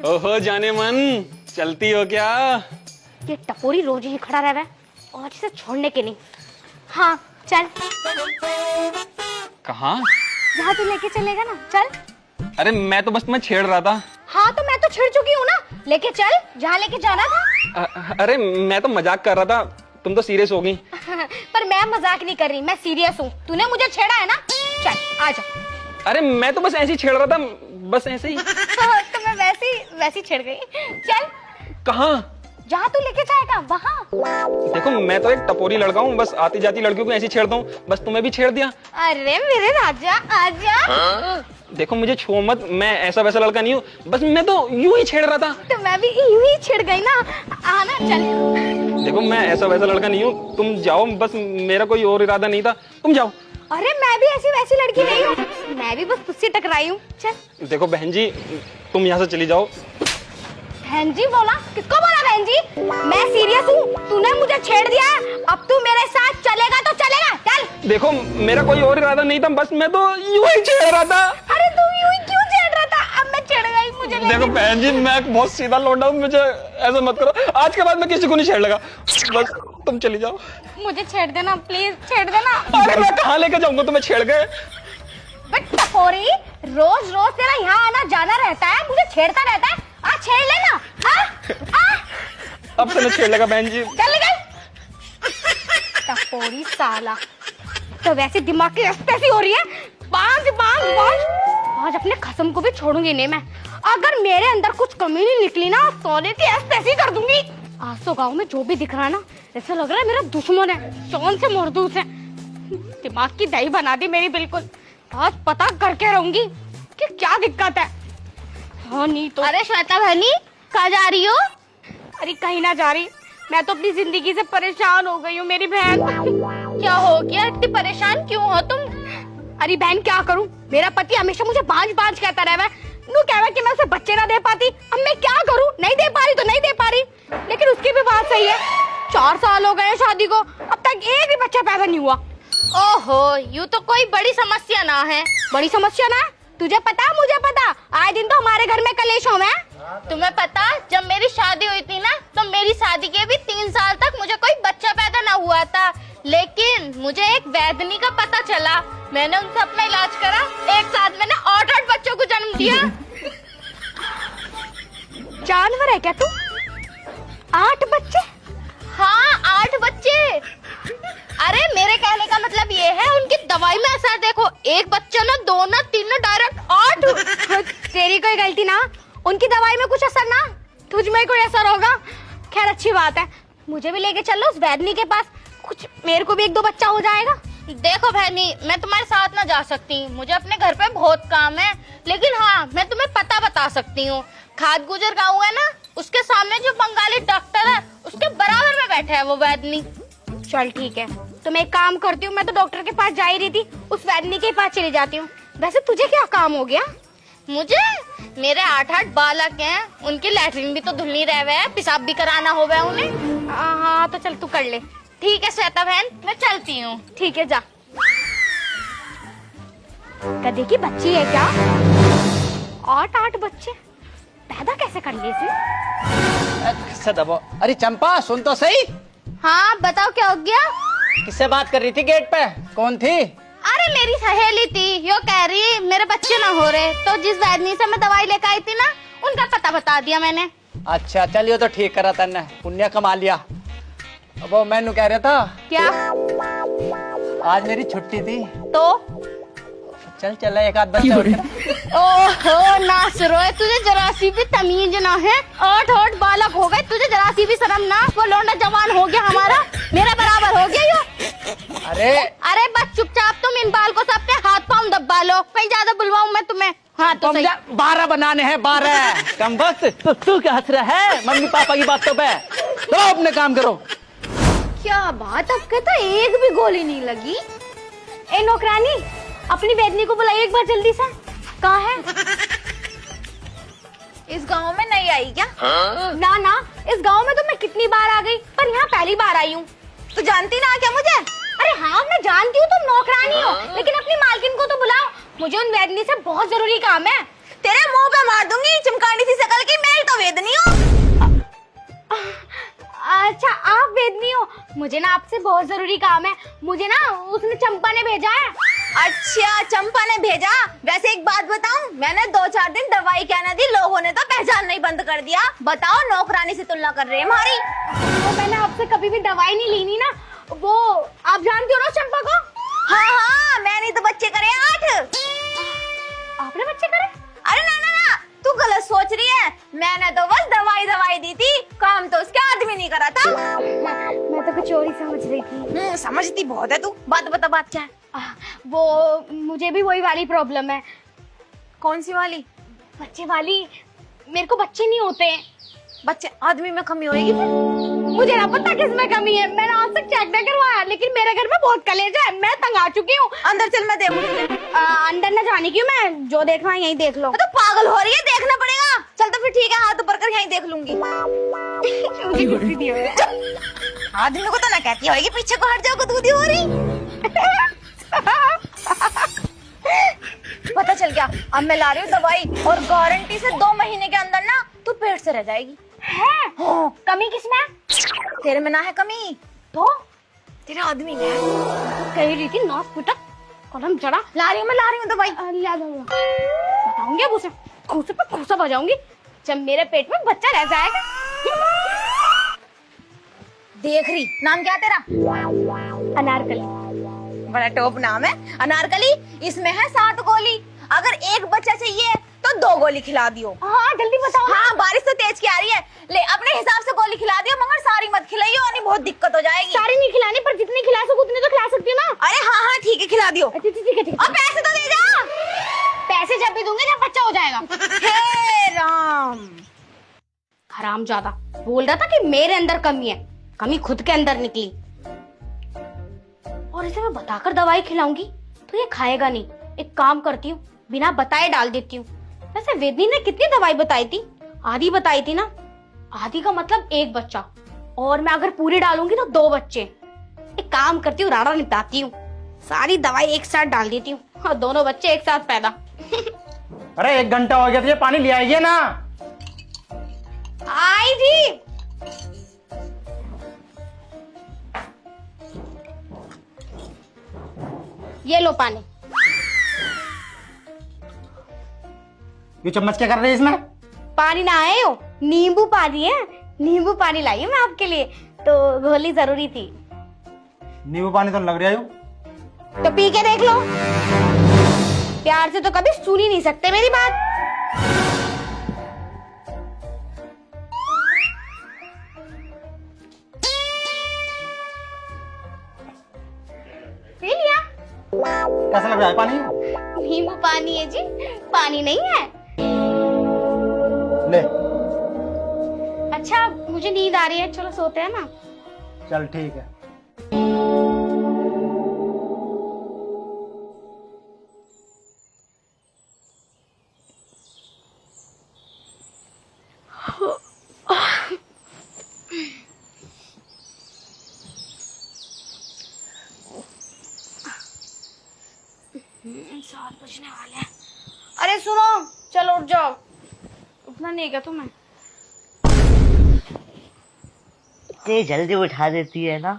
ओहो जाने मन, चलती हो क्या? ये टपोरी रोज ही खड़ा रह और इसे छोड़ने के नहीं। हाँ चल। कहाँ? जहाँ तू लेके चलेगा ना, चल। अरे मैं तो बस तुम्हें छेड़ रहा था। हाँ तो मैं तो छिड़ चुकी हूँ ना, लेके चल जहाँ लेके जाना था। अरे मैं तो मजाक कर रहा था, तुम तो सीरियस हो गई। पर मैं मजाक नहीं कर रही, मैं सीरियस हूँ। तूने मुझे छेड़ा है ना, चल आजा। अरे मैं तो बस ऐसे ही छेड़ रहा था, बस ऐसे ही। तो मैं वैसी छिड़ गई। चल। कहाँ? जहाँ तू लेके जाएगा वहाँ। देखो मैं तो एक टपोरी लड़का हूँ, बस आती जाती लड़कियों को ऐसे ही छेड़ता हूँ, बस तुम्हें भी छेड़ दिया। अरे मेरे राजा आजा। देखो मुझे छो मत, मैं ऐसा वैसा लड़का नहीं हूँ, बस मैं तो यूं ही छेड़ रहा था। तो मैं भी यूं ही छिड़ गई ना, आना चल। देखो मैं ऐसा वैसा लड़का नहीं हूँ, तुम जाओ, बस मेरा कोई और इरादा नहीं था, तुम जाओ। अरे मैं भी ऐसी वैसी लड़की नहीं हूँ, मैं भी बस तुझसे टकराई हूँ। चल। देखो बहन जी, तुम यहाँ से चली जाओ। बहन जी बोला? किसको बोला बहन जी? मैं सीरियस हूँ, तूने मुझे छेड़ दिया, अब तू मेरे साथ चलेगा तो चलेगा, चल। देखो मेरा कोई और इरादा नहीं था, बस मैं तो यूं ही छेड़ रहा था। अरे तू यूं ही क्यों छेड़ रहा था? अब मैं चिढ़ गई, मुझे देखो बहन जी, मैं बहुत सीधा लौंडा हूँ, मुझे ऐसा मत करो। आज के बाद मैं किसी को नहीं छेड़ लगा, बस तुम चली जाओ। मुझे छेड़ देना प्लीज, छेड़ देना। अरे मैं कहाँ लेकर जाऊंगा तुम्हें छेड़ गए? बट टपोरी, रोज रोज तेरा यहाँ आना जाना रहता है, मुझे छेड़ता रहता है। आ छेड़ लेना। अब तो मैं छेड़ लगा बहन जी। चल निकल। टपोरी साला, तो वैसे दिमाग की ऐसी हो रही है। आज अपने खसम को भी छोड़ूंगी नहीं मैं। अगर मेरे अंदर कुछ कमी नहीं निकली ना, सोने की ऐसी कर दूंगी। आज तो गांव में जो भी दिख रहा है ना, ऐसा लग रहा है मेरा दुश्मन है, कौन से मरदूस है। दिमाग की दही बना दी मेरी बिल्कुल। आज पता करके रहूंगी कि क्या दिक्कत है। हाँ नहीं तो। अरे श्वेता बहनी, कहाँ जा रही हो? अरे कहीं ना जा रही, मैं तो अपनी जिंदगी से परेशान हो गई हूँ मेरी बहन। क्या हो गया, इतनी परेशान क्यों हो तुम? अरे बहन क्या करूँ, मेरा पति हमेशा मुझे बांझ कहता रहा है। नू कह रहा है कि मैं उसे बच्चे ना दे पाती। अब मैं क्या करूँ, नहीं दे पा रही तो नहीं दे पा रही। लेकिन उसकी भी बात सही है, 4 साल हो गए शादी को, अब तक एक भी बच्चा पैदा नहीं हुआ। ओहो, यूँ तो कोई बड़ी समस्या ना है। बड़ी समस्या ना है? तुझे पता मुझे पता, आए दिन तो हमारे घर में कलेश हो। तुम्हें पता, जब मेरी शादी हुई थी ना, तो मेरी शादी के भी 3 साल तक मुझे कोई बच्चा पैदा ना हुआ था। लेकिन मुझे एक वैद्यनी का पता चला, मैंने उनसे अपना इलाज करा, एक साथ मैंने 8 बच्चों को जन्म दिया। जानवर है क्या तू? 8 बच्चे? हाँ 8 बच्चे। अरे मेरे कहने का मतलब ये है, उनकी दवाई में असर देखो, एक बच्चा ना, 2 ना, 3 ना, डायरेक्ट 8। तेरी कोई गलती ना, उनकी दवाई में कुछ असर ना, तुझ में कोई असर होगा। खैर अच्छी बात है, मुझे भी लेके चलो उस वैद्यनी के पास, कुछ मेरे को भी 1-2 बच्चा हो जाएगा। देखो बहनी, मैं तुम्हारे साथ ना जा सकती, मुझे अपने घर पे बहुत काम है। लेकिन हाँ, मैं तुम्हें पता बता सकती हूँ, खाद गुजर गाँव है ना, उसके सामने जो बंगाली डॉक्टर है, उसके बराबर में बैठे है वो वैद्यनी। चल ठीक है, तो मैं एक काम करती हूँ, मैं तो डॉक्टर के पास जा ही रही थी, उस वैद्यनी के पास चली जाती हूँ। वैसे तुझे क्या काम हो गया? मुझे, मेरे 8 बालक हैं, उनकी लैट्रिन भी तो धुलनी रह गए, पेशाब भी कराना हो गया उन्हें। हाँ तो चल तू कर ले। ठीक है श्वेता बहन, मैं चलती हूँ। ठीक है जा। गधे की बच्ची है क्या? 8 बच्चे पैदा कैसे कर लिए इसे? अरे चंपा सुन तो सही। हाँ बताओ क्या हो गया? किससे बात कर रही थी गेट पे, कौन थी? अरे मेरी सहेली थी, यो कह रही मेरे बच्चे ना हो रहे, तो जिस वैद्यनी से मैं दवाई लेकर आई थी ना, उनका पता बता दिया मैंने। अच्छा चलिए, तो ठीक करा तन्ने, पुण्य कमा लिया। अब वो मैंने कह रहा था क्या? आज मेरी छुट्टी थी, तो चल चला एक आध बच्चा। ओहो नासरो है, तुझे जरा सी भी तमीज ना है। 8 बालक हो गए, तुझे जरा सी भी शर्म ना? वो लौंडा जवान हो गया हमारा, मेरा बराबर हो गया यो। अरे बस चुपचाप तुम इन बाल को सब पे हाथ पाँव दबा लो, कहीं ज्यादा बुलवाऊं मैं तुम्हें? हाँ तो सही। 12 बनाने हैं, 12 कम बस। तो तू क्या हंस रहा है मम्मी पापा की बातों पे? तो अपने काम करो। क्या बात, अब कहता एक भी गोली नहीं लगी। ए नौकरानी, अपनी वैद्यनी को बुलाइए एक बार जल्दी से। कहाँ है? इस गांव में नहीं आई क्या? ना ना, इस गांव में तो मैं कितनी बार आ गई, पर यहाँ पहली बार आई हूँ। तू जानती ना क्या मुझे? अरे हाँ मैं जानती हूँ, तुम नौकरानी हो, लेकिन अपनी मालकिन को तो बुलाओ, मुझे उन वैद्यनी से बहुत जरूरी काम है। तेरे मुंह पे मार दूंगी चिमकांडी सी शकल की, मेरी मुझे ना आपसे बहुत जरूरी काम है। मुझे ना उसने चंपा ने भेजा है। अच्छा, चंपा ने भेजा। वैसे एक बात बताऊं, मैंने 2-4 दिन दवाई क्या ना दी, लोगों ने तो पहचान नहीं बंद कर दिया। बताओ, नौकरानी से तुलना कर रहे हैं हमारी। तो मैंने आपसे कभी भी दवाई नहीं ली ना। वो आप जानती हो ना चंपा को? हाँ हाँ, मैंने तो बच्चे करे 8। आपने बच्चे करे? अरे ना ना ना, तू गलत सोच रही है। मैंने तो बस दवाई दी थी, काम तो उसके आदमी नहीं करा था। मैं तो कुछ और ही समझ रही थी। समझती बहुत है तू। बात बता, बात क्या है? वो मुझे भी वही वाली प्रॉब्लम है। कौन सी वाली? बच्चे वाली। मेरे को बच्चे नहीं होते। बच्चे आदमी में कमी होगी फिर। मुझे ना पता किसमें कमी है। मैंने आज तक चेक नहीं करवाया, लेकिन मेरे घर में बहुत कलेजा है। मैं तंग आ चुकी हूँ। अंदर चल, मैं देखूं तुझे। अंदर न जाने की मैं, जो देखना है यहीं देख लो। तो पागल हो रही है, देखना पड़ेगा। चल तो फिर ठीक है, हाथ ऊपर कर यहीं देख लूंगी। मुझे गुस्सी दी है। आदमी को तो ना कहती होगी पीछे को हट जाओ, गुदगुदी हो रही। पता चल गया। अब मैं ला रही हूँ दवाई, और गारंटी से 2 महीने के अंदर ना तू पेट से रह जाएगी। है? कमी किसमें है? तेरे में ना है कमी, तो तेरे आदमी में है। कह रही थी नाक पिटक कलम चढ़ा। ला रही हूँ दवाई। ला दो। बताऊंगी अब उसे, खूसे पे खूसा बजाऊंगी जब मेरे पेट में बच्चा रह जाएगा। देख रही, नाम क्या तेरा? अनारकली। बड़ा टॉप नाम है, अनारकली। इसमें है 7 गोली। अगर एक बच्चा चाहिए तो 2 गोली खिला दियो। हाँ जल्दी बताओ। हाँ, बारिश तो तेज की आ रही है। ले, अपने हिसाब से गोली खिला दियो, मगर सारी मत खिलाइयो, नहीं बहुत दिक्कत हो जाएगी। सारी नहीं खिलानी, पर जितनी खिला सकूं उतनी तो खिला सकती हूँ ना। अरे हाँ हाँ ठीक है, खिला दियो। ठीक है ठीक है। और पैसे तो दे जा। पैसे जब भी दूंगी जब बच्चा हो जाएगा। हे राम। हरामजादा बोल रहा था कि मेरे अंदर कमी है, कमी खुद के अंदर निकली। और इसे मैं बताकर दवाई खिलाऊंगी तो ये खाएगा नहीं। एक काम करती हूँ, बिना बताए डाल देती हूँ। वैसे वेदनी ने कितनी दवाई बताई थी? आधी बताई थी ना। आधी का मतलब 1 बच्चा, और मैं अगर पूरी डालूंगी तो 2 बच्चे। एक काम करती हूँ, राड़ा निपटाती हूँ, सारी दवाई एक साथ डाल देती हूँ, और दोनों बच्चे एक साथ पैदा। अरे 1 घंटा हो गया, तुझे पानी ले आइए ना। आई जी। ये लो पानी। ये चम्मच क्या कर रही है इसमें? पानी ना आए हो, नींबू पानी है। नींबू पानी लाई हूं मैं आपके लिए, तो गोली जरूरी थी। नींबू पानी तो लग रहा है। तो पी के देख लो। प्यार से तो कभी सुन ही नहीं सकते मेरी बात। पी लिया। कैसा लग रहा है पानी? नींबू पानी है जी, पानी नहीं है। ले। अच्छा मुझे नींद आ रही है, चलो सोते हैं ना। चल ठीक है। सात बजने वाले हैं। अरे सुनो, चलो उठ जाओ। उठना नहीं क्या तुम्हें? इतनी जल्दी उठा देती है ना।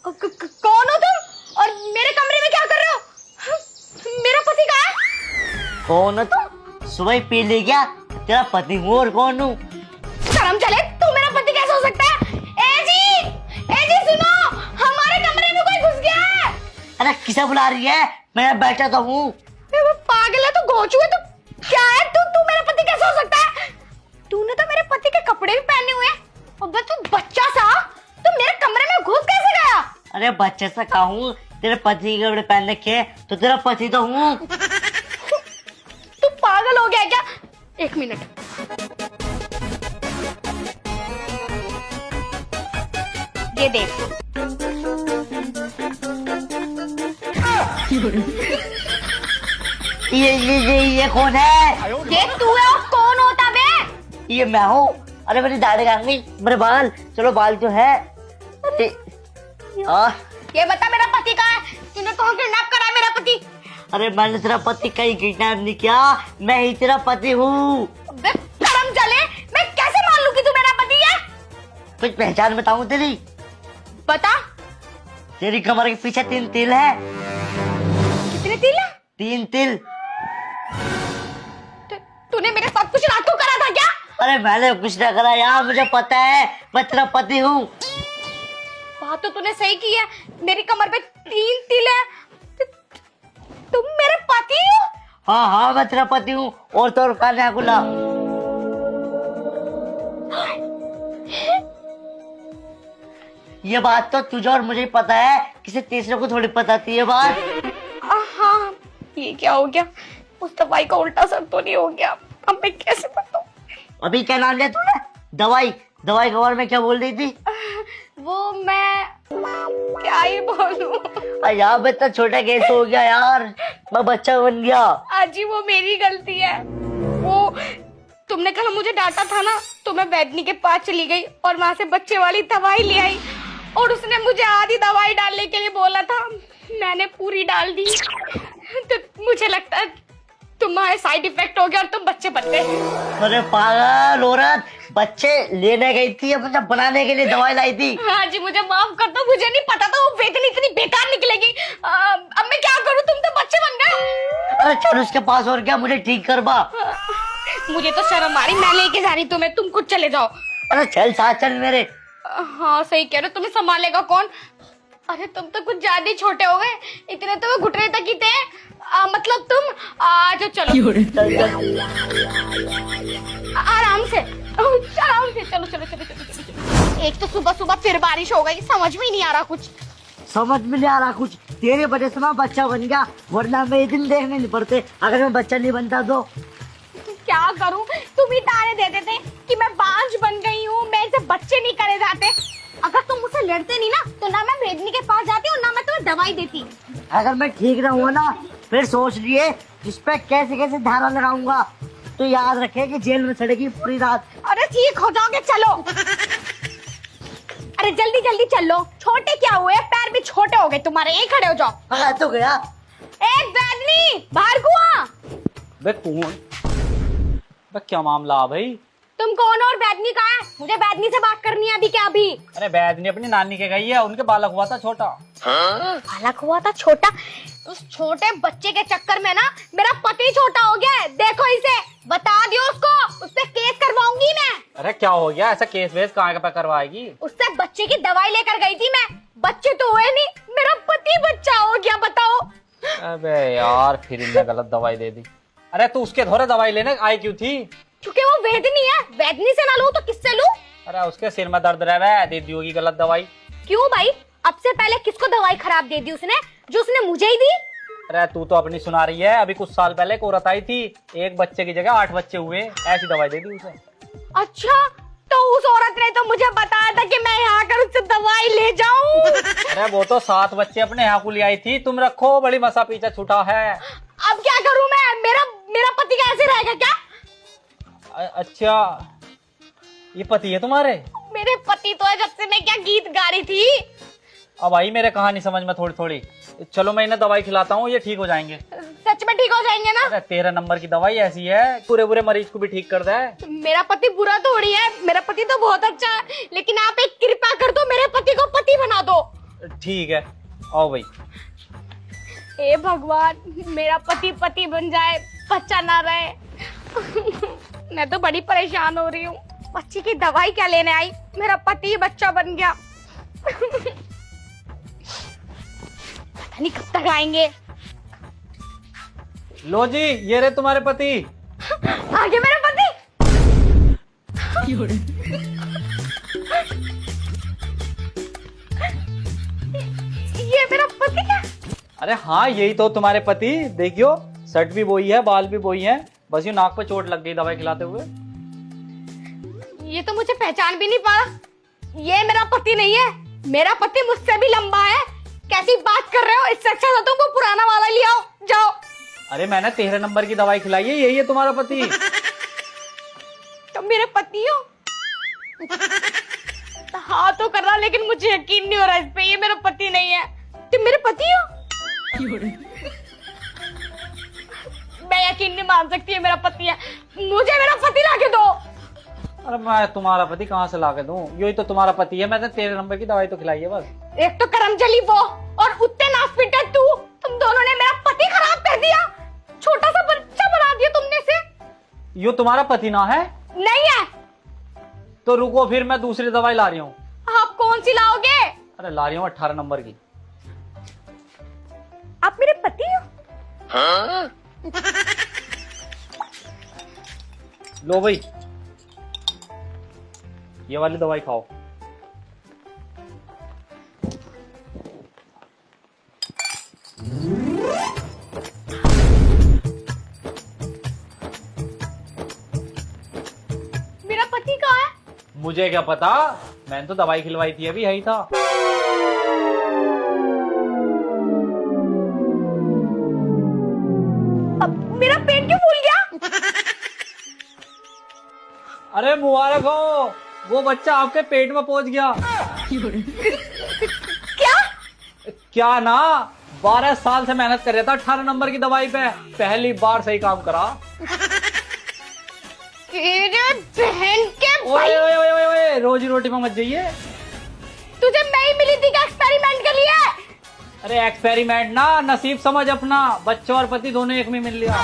कौन हो तुम और मेरे कमरे में क्या कर रहे हो? मेरा पति कहाँ है? कौन हो तुम? सुबह ही पी ले गया। तेरा पति हूँ और कौन हूँ? शर्म चले, तू मेरा पति कैसे हो सकता है? ए जी सुनो, हमारे कमरे में कोई घुस गया है। अरे किसे बुला रही है? मैं बैठा तो हूँ। पागल है तू, गोचू है तू। क्या है तू मेरा पति कैसे हो सकता है? तूने तो मेरे पति के कपड़े भी पहने हुए हैं। अबे तू बच्चा सा, तू मेरे कमरे में घुस कैसे गया? अरे बच्चे सा कहूँ, तेरे पति के कपड़े पहन रखे तो तेरा पति तो हूँ। तू पागल हो गया क्या? 1 मिनट। ये देख। ये कौन है? ये तू है और कौन होता बे? ये मैं हूँ। अरे मेरी दाढ़ी कहाँ गई? मेरे बाल, चलो बाल जो है। ये बता मेरा पति कहाँ है? तूने कौन किडनैप करा है मेरा पति? अरे मैंने तेरा पति कहीं किडनैप नहीं किया, मैं ही तेरा पति हूँ। अबे शर्म चले, मैं कैसे मान लूं कि तू मेरा पति है? कुछ पहचान बताऊँ तेरी? बता। तेरी कमर के पीछे 3 तिल है। कितने तिल है? 3 तिल। तूने मेरे साथ कुछ रात को करा था क्या? अरे मैंने कुछ ना करा यार, मुझे पता है मैं तेरा पति हूँ। बात तो तूने सही की है, मेरी कमर पे 3 तिल है। तुम मेरे पति हो? हाँ हाँ मैं तेरा पति हूँ। और तो और कान्या गुला। ये बात तो तुझे और मुझे ही पता है, किसी तीसरे को थोड़ी पता थी ये बात। हाँ, ये क्या हो गया? उस दवाई का उल्टा असर तो नहीं हो गया? अब मैं कैसे बताऊं? अभी क्या नाम लिया तूने? दवाई दवाई के बारे में क्या बोल रही थी? वो मैं क्या ही बोलूं? अरे यार मैं इतना छोटा केस हो गया यार, मैं बच्चा बन गया। आजी वो मेरी गलती है। वो तुमने कल मुझे डांटा था ना, तो मैं वैद्यनी के पास चली गई और वहां से बच्चे वाली दवाई ले आई और उसने मुझे आधी दवाई डालने के लिए बोला था, मैंने पूरी डाल दी। तो मुझे लगता है तुम्हारे साइड इफेक्ट हो गया और तुम बच्चे बन गए। अरे पागल औरत, बच्चे लेने गई थी या मतलब बनाने के लिए दवाई लाई थी? हाँ जी मुझे माफ कर दो, मुझे नहीं पता था वो वेदनी इतनी बेकार निकलेगी। अब मैं क्या करूँ, तुम तो बच्चे बन गए। अरे चल उसके पास, और क्या, मुझे ठीक करवा। मुझे तो शर्म आ रही, मैं लेके जा रही तुम्हें, तुम खुद चले जाओ। अरे चल साथ चल मेरे। हाँ सही कह रहे हो, तुम्हें संभालेगा कौन? अरे तुम तो कुछ ज्यादा ही छोटे हो गए, इतने तो मैं घुटने तक ही थे। मतलब तुम आज चलो चल चल। आराम से आराम से चलो चलो चलो चलो चलो। एक तो सुबह सुबह फिर बारिश हो गई, समझ में ही नहीं आ रहा कुछ। समझ में नहीं आ रहा कुछ, तेरे वजह से मैं बच्चा बन गया, वरना मैं ये दिन देखने नहीं पड़ते अगर मैं बच्चा नहीं बनता तो। क्या करूं, तुम ही ताने देते थे कि मैं बांझ बन गई हूँ, मेरे से बच्चे नहीं करे जाते। अगर तुम मुझसे लड़ते नहीं ना, तो ना मैं वेदनी के पास जाती और ना मैं तुम्हें दवाई देती। अगर मैं ठीक ना हुआ ना, फिर सोच लिए जिस पे कैसे कैसे धारा लगाऊंगा, तो याद रखे कि जेल में सड़ेगी पूरी रात। अरे ठीक हो जाओगे, चलो। अरे जल्दी जल्दी चलो, छोटे क्या हुए, पैर भी छोटे हो गए तुम्हारे, यही खड़े हो जाओ। हाँ तो गया। एक वेदनी बाहर को आ। बे कौन? बे क्या मामला है भाई? तुम कौन हो और वेदनी कहाँ है? मुझे वेदनी से बात करनी है अभी के अभी। अरे वैद्य अपनी नानी के गई है, उनके बालक हुआ था छोटा। बालक हुआ था छोटा? उस छोटे बच्चे के चक्कर में ना मेरा पति छोटा हो गया है। देखो इसे, बता दियो उसको, उस पे केस करवाऊंगी मैं। अरे क्या हो गया, ऐसा केस वेस कहाँ पे करवाएगी? उससे बच्चे की दवाई लेकर गई थी मैं, बच्चे तो हुए नहीं, मेरा पति बच्चा हो गया, बताओ। अबे यार फिर इनने गलत दवाई दे दी। अरे तू उसके थोड़े दवाई लेने आई क्यों थी? क्योंकि वो वेदनी है, वेदनी से ना लूं तो किससे लूं? अरे उसके सिर में दर्द रह रहा है, दे दी होगी गलत दवाई। क्यों भाई, अब से पहले किसको दवाई खराब दे दी उसने, जो उसने मुझे ही दी? अरे तू तो अपनी सुना रही है, अभी कुछ साल पहले एक औरत आई थी, एक बच्चे की जगह 8 बच्चे हुए, ऐसी दवाई दे दी उसे। अच्छा, तो उस औरत ने तो मुझे बताया था कि मैं यहाँ आकर उससे दवाई ले जाऊं। अरे वो तो 7 बच्चे अपने यहाँ को ले आई थी, तुम रखो, बड़ी मसा पीछा छूटा है। अब क्या करूं मैं, मेरा पति कैसे रहेगा क्या? अच्छा ये पति है तुम्हारे? मेरे पति तो है जब से मैं क्या गीत गा रही थी। अब आई मेरे कहानी समझ में थोड़ी थोड़ी। चलो मैं इन्हें दवाई खिलाता हूँ, ये ठीक हो जाएंगे। सच में ठीक हो जाएंगे ना? अरे 13 नंबर की दवाई ऐसी है, पूरे बुरे मरीज को भी ठीक कर दे। मेरा पति बुरा थोड़ी है, मेरा पति तो बहुत अच्छा है, लेकिन आप एक कृपा कर दो, मेरे पति को पति बना दो। ठीक है आओ भाई। हे भगवान, मेरा पति पति बन जाए, बच्चा ना रहे। मैं तो बड़ी परेशान हो रही हूँ। बच्चे की दवाई क्या लेने आई, मेरा पति बच्चा बन गया। पता नहीं कब तक आएंगे। लो जी ये रहे तुम्हारे पति। आगे मेरा पति। ये मेरा पति क्या? अरे हाँ यही तो तुम्हारे पति, देखियो शर्ट भी वही है, बाल भी वही है, बस ये नाक पे चोट लग गई दवाई खिलाते हुए। ये तो मुझे पहचान भी नहीं पा रहा। ये मेरा पति नहीं है, मेरा पति मुझसे भी लंबा है। कैसी बात कर रहे हो, इससे अच्छा तो तुमको पुराना वाला ले आओ, जाओ। अरे मैंने 13 नंबर की दवाई खिलाई है, यही है तुम्हारा पति। तुम मेरे पति हो? हाँ तो कर रहा, लेकिन मुझे यकीन नहीं हो रहा इस पे, ये मेरा पति नहीं है। तुम मेरे पति हो? मैं यकीन नहीं मान सकती है मेरा पति है, मुझे मेरा पति लाके दो। अरे मैं तुम्हारा पति कहाँ से ला के दूं? यही तो तुम्हारा पति है, मैंने तेरे नंबर की दवाई तो खिलाई है बस। एक तो करम चली वो और उत्ते नास्पिटर तू, तुम दोनों ने मेरा पति खराब कर दिया, छोटा सा बच्चा बना दिया तुमने से। यो तुम्हारा पति ना है? नहीं है। तो रुको फिर मैं दूसरी दवाई ला रही हूँ। आप कौन सी लाओगे? अरे ला रही हूँ 18 नंबर की। आप मेरे पति हो? लो भाई, ये वाली दवाई खाओ। मेरा पति कहाँ है? मुझे क्या पता, मैंने तो दवाई खिलवाई थी अभी, यही था। अब मेरा पेट क्यों फूल गया? अरे मुबारक हो, वो बच्चा आपके पेट में पहुंच गया। क्या? क्या ना, 12 साल से मेहनत कर रहा था 18 नंबर की दवाई पे, पहली बार सही काम करा। तेरे बहन के ओए भाई, ओए ओए ओए ओए, रोजी रोटी में मत जाइए। तुझे मैं ही मिली थी क्या एक्सपेरिमेंट के लिए? अरे एक्सपेरिमेंट ना, नसीब समझ अपना, बच्चों और पति दोनों एक में मिल लिया।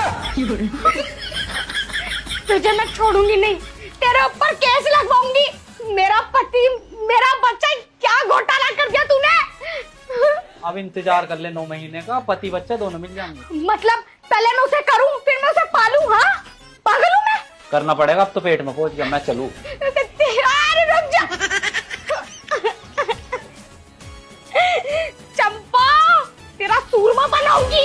तुझे मैं छोड़ूंगी नहीं, तेरे ऊपर केस लगवाऊंगी। मेरा पति, मेरा बच्चा, क्या घोटाला कर दिया तूने? अब इंतजार कर ले 9 महीने का, पति बच्चा दोनों मिल जाएंगे। मतलब पहले मैं उसे करूं फिर मैं उसे पालूं? हाँ, पागल हूं मैं? करना पड़ेगा, अब तो पेट में पहुंच गया, मैं चलूं? अरे रुक जा। चंपा, तेरा सूरमा बनाऊंगी।